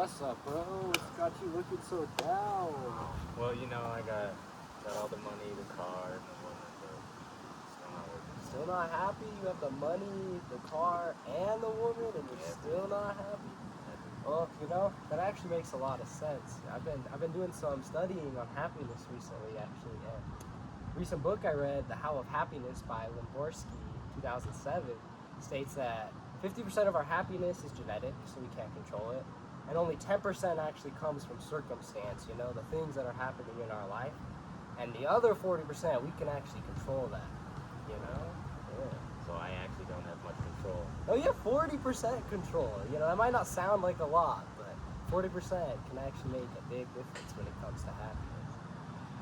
What's up, bro? What's got you looking so down? Well, you know, I got all the money, the car, and the woman, but still not working. Still not happy? You have the money, the car, and the woman, and you're still not happy? Well, you know, that actually makes a lot of sense. I've been doing some studying on happiness recently, actually. And a recent book I read, The How of Happiness by Limborsky, 2007, states that 50% of our happiness is genetic, so we can't control it, and only 10% actually comes from circumstance, you know, the things that are happening in our life. And the other 40%, we can actually control that, you know? Yeah. So I actually don't have much control. Oh, you have 40% control. You know, that might not sound like a lot, but 40% can actually make a big difference when it comes to happiness.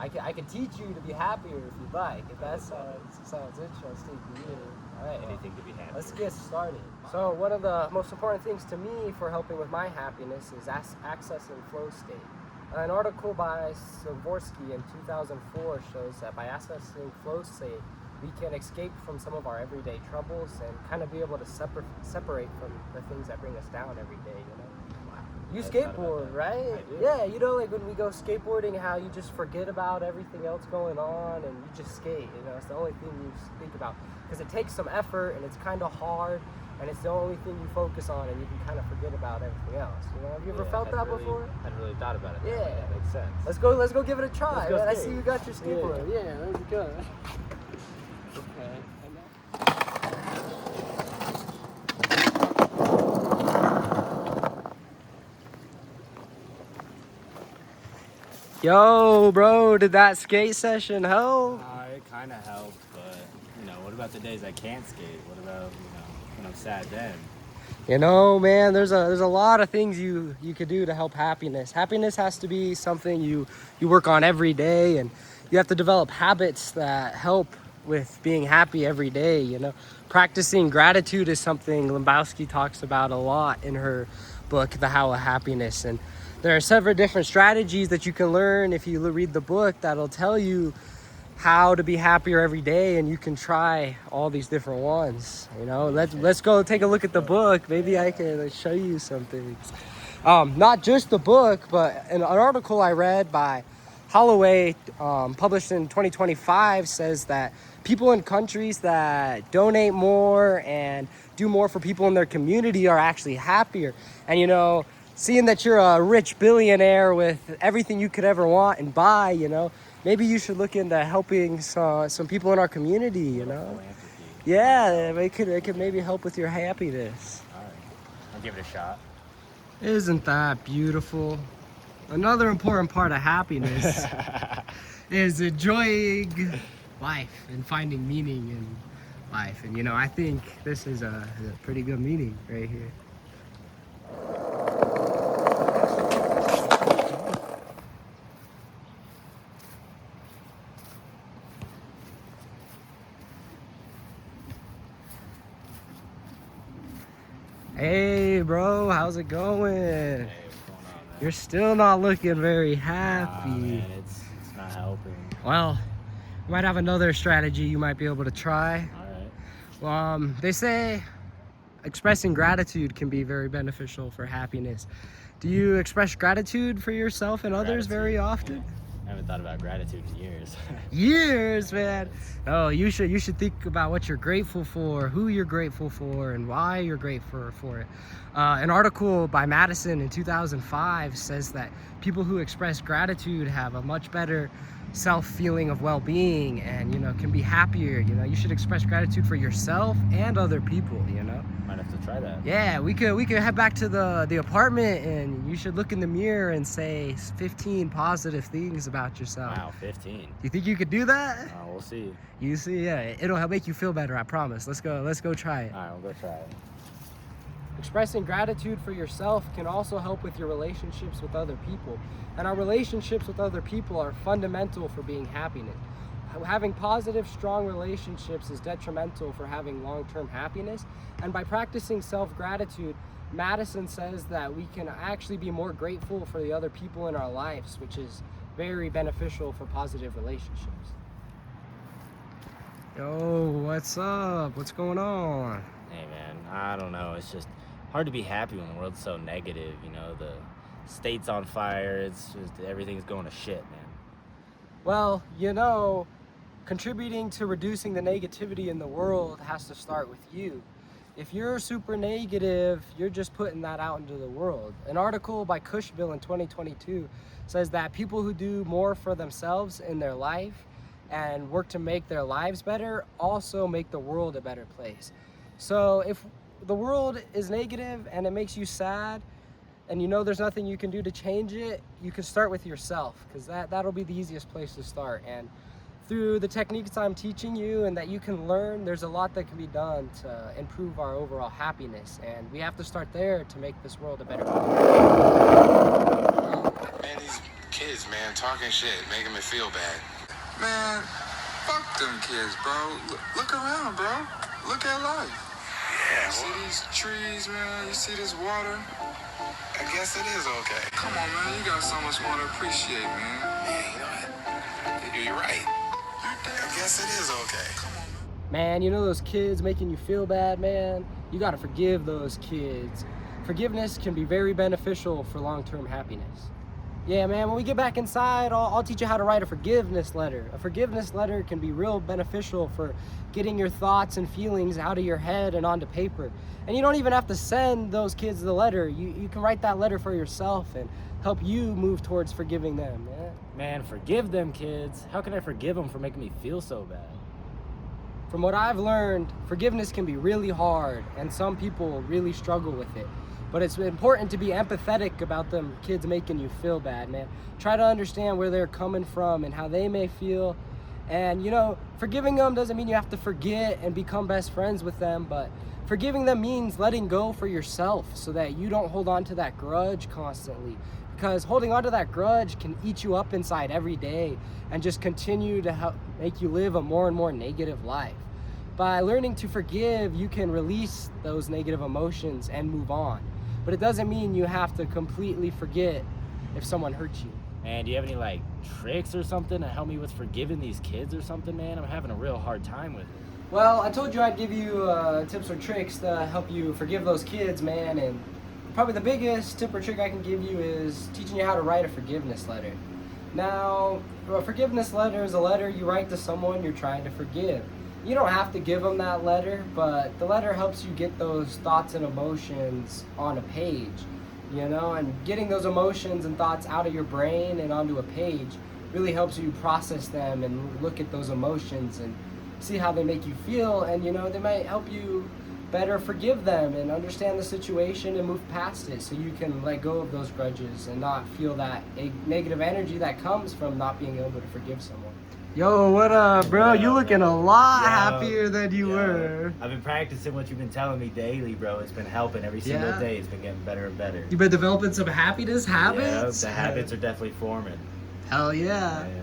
I can teach you to be happier if you'd like, if that sounds interesting to you. All right, Anything to be happy. let's get started. So one of the most important things to me for helping with my happiness is accessing flow state. An article by Limborsky in 2004 shows that by accessing flow state, we can escape from some of our everyday troubles and kind of be able to separate from the things that bring us down every day, you know? You skateboard, right? I do. Yeah, you know, like when we go skateboarding, how you just forget about everything else going on and you just skate, you know? It's the only thing you think about. Because it takes some effort and it's kind of hard and it's the only thing you focus on and you can kind of forget about everything else. You know, have you ever felt that before? I hadn't really thought about it. Yeah. That makes sense. Let's go give it a try. Let's go Man. I skate. see you got your skateboard. Yeah, let's go. Okay. Yo, bro, did that skate session help? It kind of helped, but, you know, what about the days I can't skate? What about, you know, when I'm sad then? You know, man, there's a lot of things you could do to help happiness. Happiness has to be something you work on every day, and you have to develop habits that help with being happy every day, you know. Practicing gratitude is something Limborsky talks about a lot in her book, The How of Happiness. And there are several different strategies that you can learn if you read the book that'll tell you how to be happier every day, and you can try all these different ones, you know. Let's go take a look at the book. Maybe I can show you something. Not just the book, but an article I read by Holloway, published in 2025, says that people in countries that donate more and do more for people in their community are actually happier. And you know, seeing that you're a rich billionaire with everything you could ever want and buy, you know, maybe you should look into helping some people in our community, you know? Philanthropy. Yeah, it could maybe help with your happiness. All right. I'll give it a shot. Isn't that beautiful? Another important part of happiness is enjoying life and finding meaning in life. And you know, I think this is a pretty good meaning right here. Hey, bro, how's it going? Hey, what's going on, man? You're still not looking very happy. Man, it's not helping. Well, you might have another strategy you might be able to try. All right. They say expressing gratitude can be very beneficial for happiness. Do you express gratitude for yourself and others very often? Yeah. I haven't thought about gratitude in years. Years, man. Oh, you should think about what you're grateful for, who you're grateful for, and why you're grateful for it. An article by Madison in 2005 says that people who express gratitude have a much better self-feeling of well-being and, you know, can be happier. You know, you should express gratitude for yourself and other people, you know. Might have to try that. Yeah, we could head back to the apartment and you should look in the mirror and say 15 positive things about yourself. Wow, 15. Do you think you could do that? We'll see. You see, yeah, it'll help make you feel better, I promise. Let's go try it. All right, we'll go try it. Expressing gratitude for yourself can also help with your relationships with other people. And our relationships with other people are fundamental for being happiness. Having positive, strong relationships is detrimental for having long-term happiness. And by practicing self-gratitude, Madison says that we can actually be more grateful for the other people in our lives, which is very beneficial for positive relationships. Yo, what's up? What's going on? Hey, man, I don't know. It's just hard to be happy when the world's so negative, you know, the state's on fire. It's just everything's going to shit, man. Well, you know, contributing to reducing the negativity in the world has to start with you. If you're super negative, you're just putting that out into the world. An article by Cushville in 2022 says that people who do more for themselves in their life and work to make their lives better also make the world a better place. So if the world is negative and it makes you sad and you know there's nothing you can do to change it, you can start with yourself, because that'll be the easiest place to start. And through the techniques I'm teaching you and that you can learn, there's a lot that can be done to improve our overall happiness, and we have to start there to make this world a better place. Man, these kids, man, talking shit, making me feel bad. Man, fuck them kids, bro. Look around, bro. Look at life. Yeah, You see these trees, man? You see this water? I guess it is okay. Come on, man. You got so much more to appreciate, man. Yeah, you know what? You're right. I guess it is okay. Man, you know those kids making you feel bad, man? You gotta forgive those kids. Forgiveness can be very beneficial for long-term happiness. Yeah, man, when we get back inside, I'll teach you how to write a forgiveness letter. A forgiveness letter can be real beneficial for getting your thoughts and feelings out of your head and onto paper. And you don't even have to send those kids the letter. You can write that letter for yourself and help you move towards forgiving them, man. Man, forgive them kids. How can I forgive them for making me feel so bad? From what I've learned, forgiveness can be really hard, and some people really struggle with it. But it's important to be empathetic about them kids making you feel bad, man. Try to understand where they're coming from and how they may feel. And, you know, forgiving them doesn't mean you have to forget and become best friends with them, but forgiving them means letting go for yourself so that you don't hold on to that grudge constantly. Because holding on to that grudge can eat you up inside every day and just continue to help make you live a more and more negative life. By learning to forgive, you can release those negative emotions and move on. But it doesn't mean you have to completely forget if someone hurts you. Man, do you have any like tricks or something to help me with forgiving these kids or something, man? I'm having a real hard time with it. Well, I told you I'd give you tips or tricks to help you forgive those kids, man. And probably the biggest tip or trick I can give you is teaching you how to write a forgiveness letter. Now, a forgiveness letter is a letter you write to someone you're trying to forgive. You don't have to give them that letter, but the letter helps you get those thoughts and emotions on a page, you know, and getting those emotions and thoughts out of your brain and onto a page really helps you process them and look at those emotions and see how they make you feel. And, you know, they might help you better forgive them and understand the situation and move past it so you can let go of those grudges and not feel that negative energy that comes from not being able to forgive someone. Yo, what up, bro? You looking a lot happier than you were. I've been practicing what you've been telling me daily, bro. It's been helping every single Yeah? day. It's been getting better and better. You've been developing some happiness habits? Yeah, the habits are definitely forming. Hell yeah. Yeah.